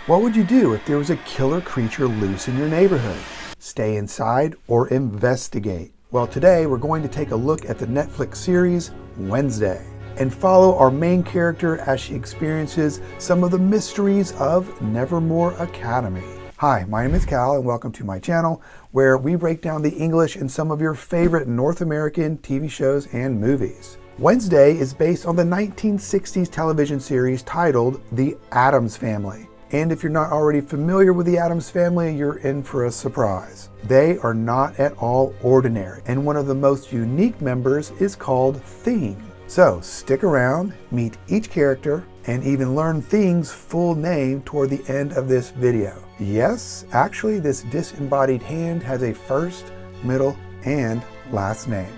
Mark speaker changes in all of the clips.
Speaker 1: What would you do if there was a killer creature loose in your neighborhood? Stay inside or investigate? Well, today we're going to take a look at the Netflix series Wednesday and follow our main character as she experiences some of the mysteries of Nevermore Academy. Hi, my name is Cal and welcome to my channel where we break down the English in some of your favorite North American TV shows and movies. Wednesday is based on the 1960s television series titled The Addams Family. And if you're not already familiar with the Addams Family, you're in for a surprise. They are not at all ordinary, and one of the most unique members is called Thing. So stick around, meet each character, and even learn Thing's full name toward the end of this video. Yes, actually this disembodied hand has a first, middle, and last name.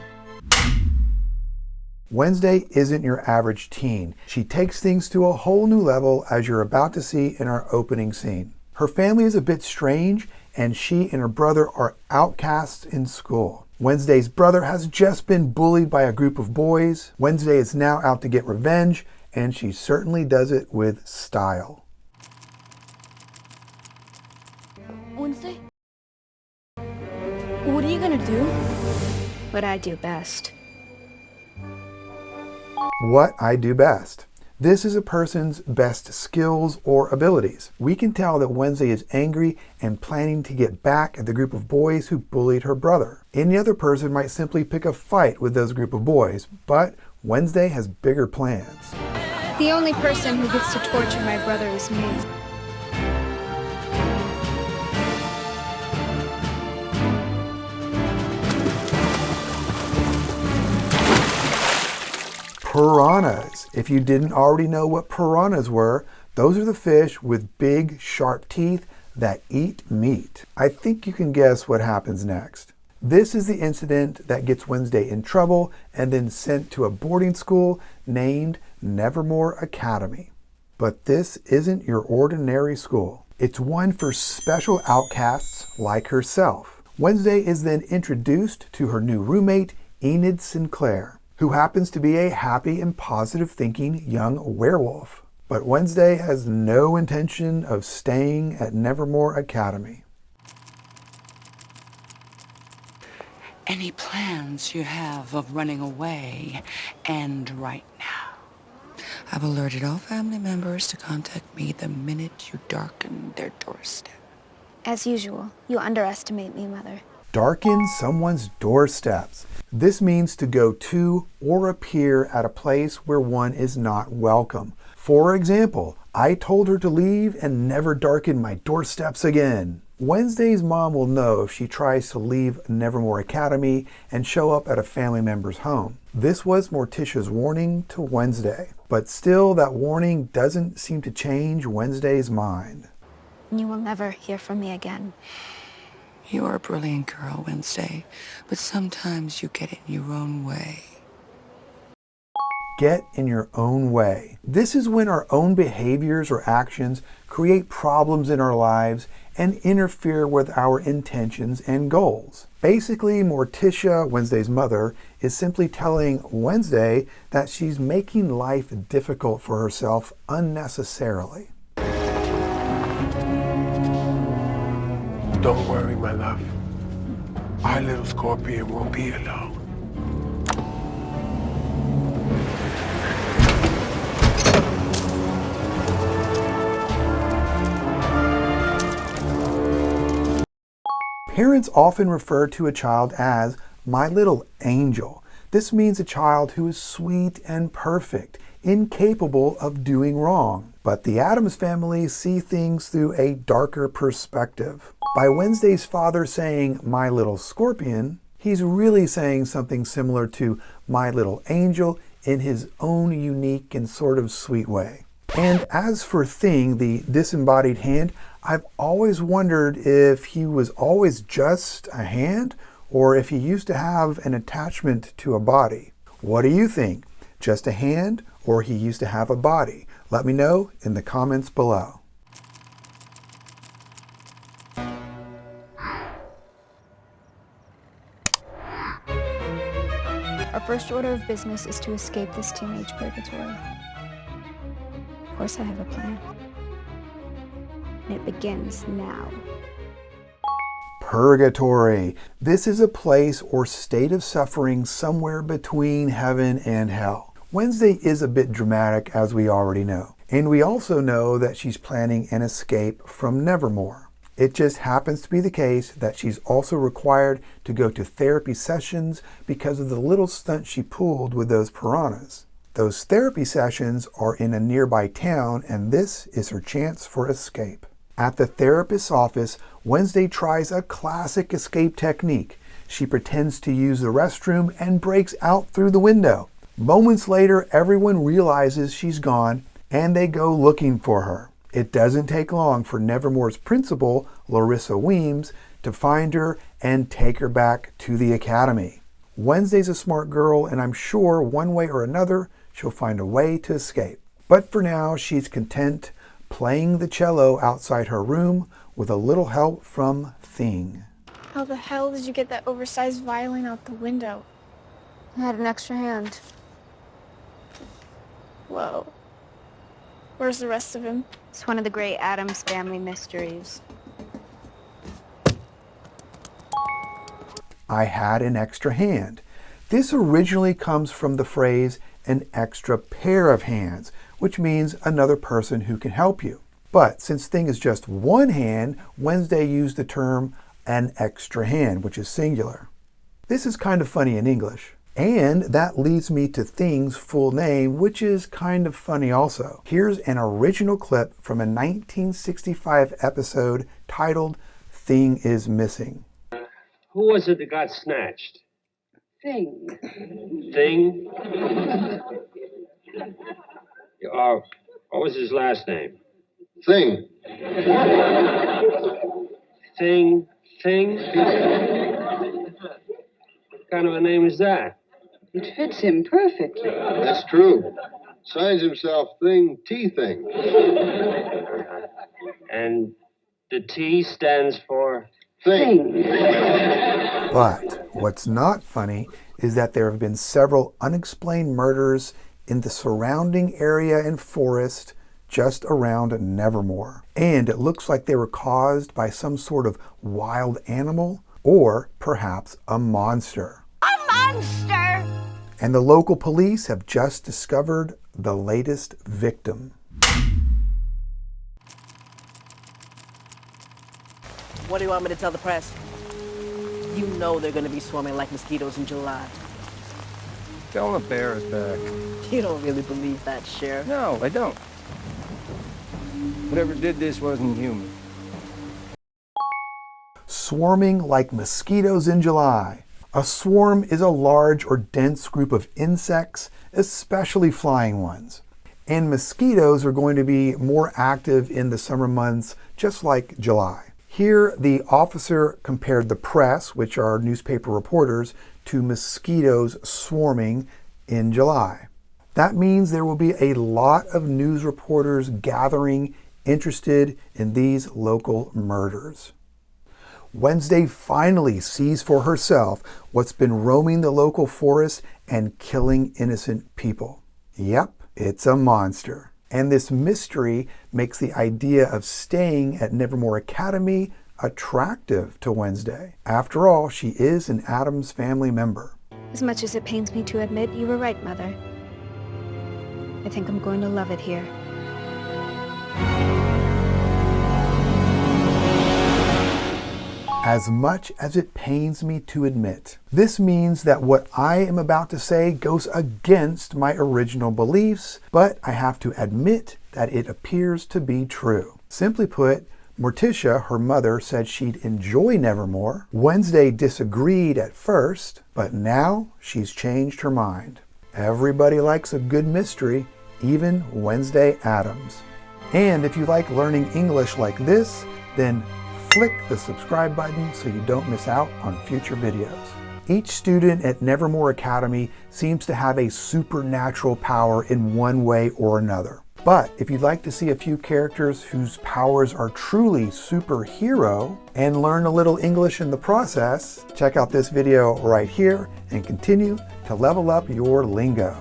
Speaker 1: Wednesday isn't your average teen. She takes things to a whole new level, as you're about to see in our opening scene. Her family is a bit strange, and she and her brother are outcasts in school. Wednesday's brother has just been bullied by a group of boys. Wednesday is now out to get revenge, and she certainly does it with style.
Speaker 2: Wednesday? What are you gonna do? What I do best.
Speaker 1: What I do best. This is a person's best skills or abilities. We can tell that Wednesday is angry and planning to get back at the group of boys who bullied her brother. Any other person might simply pick a fight with those group of boys, but Wednesday has bigger plans.
Speaker 2: The only person who gets to torture my brother is me.
Speaker 1: Piranhas. If you didn't already know what piranhas were, those are the fish with big, sharp teeth that eat meat. I think you can guess what happens next. This is the incident that gets Wednesday in trouble and then sent to a boarding school named Nevermore Academy. But this isn't your ordinary school. It's one for special outcasts like herself. Wednesday is then introduced to her new roommate, Enid Sinclair, who happens to be a happy and positive thinking young werewolf. But Wednesday has no intention of staying at Nevermore Academy.
Speaker 3: Any plans you have of running away, and right now. I've alerted all family members to contact me the minute you darken their doorstep.
Speaker 2: As usual, you underestimate me, Mother.
Speaker 1: Darken someone's doorsteps. This means to go to or appear at a place where one is not welcome. For example, I told her to leave and never darken my doorsteps again. Wednesday's mom will know if she tries to leave Nevermore Academy and show up at a family member's home. This was Morticia's warning to Wednesday, but still that warning doesn't seem to change Wednesday's mind.
Speaker 2: You will never hear from me again.
Speaker 3: You are a brilliant girl, Wednesday, but sometimes you get in your own way.
Speaker 1: Get in your own way. This is when our own behaviors or actions create problems in our lives and interfere with our intentions and goals. Basically, Morticia, Wednesday's mother, is simply telling Wednesday that she's making life difficult for herself unnecessarily.
Speaker 4: Don't worry, my love. Our little scorpion won't be alone.
Speaker 1: Parents often refer to a child as my little angel. This means a child who is sweet and perfect, incapable of doing wrong. But the Addams family see things through a darker perspective. By Wednesday's father saying my little scorpion, he's really saying something similar to my little angel in his own unique and sort of sweet way. And as for Thing, the disembodied hand, I've always wondered if he was always just a hand or if he used to have an attachment to a body. What do you think? Just a hand or he used to have a body? Let me know in the comments below.
Speaker 2: Our first order of business is to escape this teenage purgatory. Of course I have a plan. and it begins now.
Speaker 1: Purgatory. This is a place or state of suffering somewhere between heaven and hell. Wednesday is a bit dramatic, as we already know. And we also know that she's planning an escape from Nevermore. It just happens to be the case that she's also required to go to therapy sessions because of the little stunt she pulled with those piranhas. Those therapy sessions are in a nearby town, and this is her chance for escape. At the therapist's office, Wednesday tries a classic escape technique. She pretends to use the restroom and breaks out through the window. Moments later, everyone realizes she's gone, and they go looking for her. It doesn't take long for Nevermore's principal, Larissa Weems, to find her and take her back to the academy. Wednesday's a smart girl, and I'm sure one way or another, she'll find a way to escape. But for now, she's content playing the cello outside her room with a little help from Thing.
Speaker 2: How the hell did you get that oversized violin out the window? I had an extra hand. Whoa. Where's the rest of him?
Speaker 5: It's one of the great Addams Family mysteries.
Speaker 1: I had an extra hand. This originally comes from the phrase an extra pair of hands, which means another person who can help you. But since Thing is just one hand, Wednesday used the term an extra hand, which is singular. This is kind of funny in English. And that leads me to Thing's full name, which is kind of funny also. Here's an original clip from a 1965 episode titled Thing is Missing.
Speaker 6: Who was it that got snatched?
Speaker 5: Thing.
Speaker 6: Thing? What was his last name?
Speaker 7: Thing.
Speaker 6: Thing? What kind of a name is that?
Speaker 5: It fits him perfectly.
Speaker 7: That's true. Signs himself Thing T Thing.
Speaker 6: And the T stands for?
Speaker 7: Thing.
Speaker 1: But what's not funny is that there have been several unexplained murders in the surrounding area and forest just around Nevermore. And it looks like they were caused by some sort of wild animal or perhaps a monster.
Speaker 5: A monster!
Speaker 1: And the local police have just discovered the latest victim.
Speaker 8: What do you want me to tell the press? You know they're going to be swarming like mosquitoes in July.
Speaker 9: Tell them the bear is back.
Speaker 8: You don't really believe that, Sheriff.
Speaker 9: No, I don't. Whatever did this wasn't human.
Speaker 1: Swarming like mosquitoes in July. A swarm is a large or dense group of insects, especially flying ones. And mosquitoes are going to be more active in the summer months, just like July. Here, the officer compared the press, which are newspaper reporters, to mosquitoes swarming in July. That means there will be a lot of news reporters gathering interested in these local murders. Wednesday finally sees for herself what's been roaming the local forest and killing innocent people. Yep, it's a monster. And this mystery makes the idea of staying at Nevermore Academy attractive to Wednesday. After all, she is an Addams Family member.
Speaker 2: As much as it pains me to admit, you were right, Mother. I think I'm going to love it here.
Speaker 1: As much as it pains me to admit, this means that what I am about to say goes against my original beliefs, but I have to admit that it appears to be true. Simply put, Morticia, her mother, said she'd enjoy Nevermore. Wednesday disagreed at first, but now she's changed her mind. Everybody likes a good mystery, even Wednesday Addams. And if you like learning English like this, then click the subscribe button so you don't miss out on future videos. Each student at Nevermore Academy seems to have a supernatural power in one way or another. But if you'd like to see a few characters whose powers are truly superhero and learn a little English in the process, check out this video right here and continue to level up your lingo.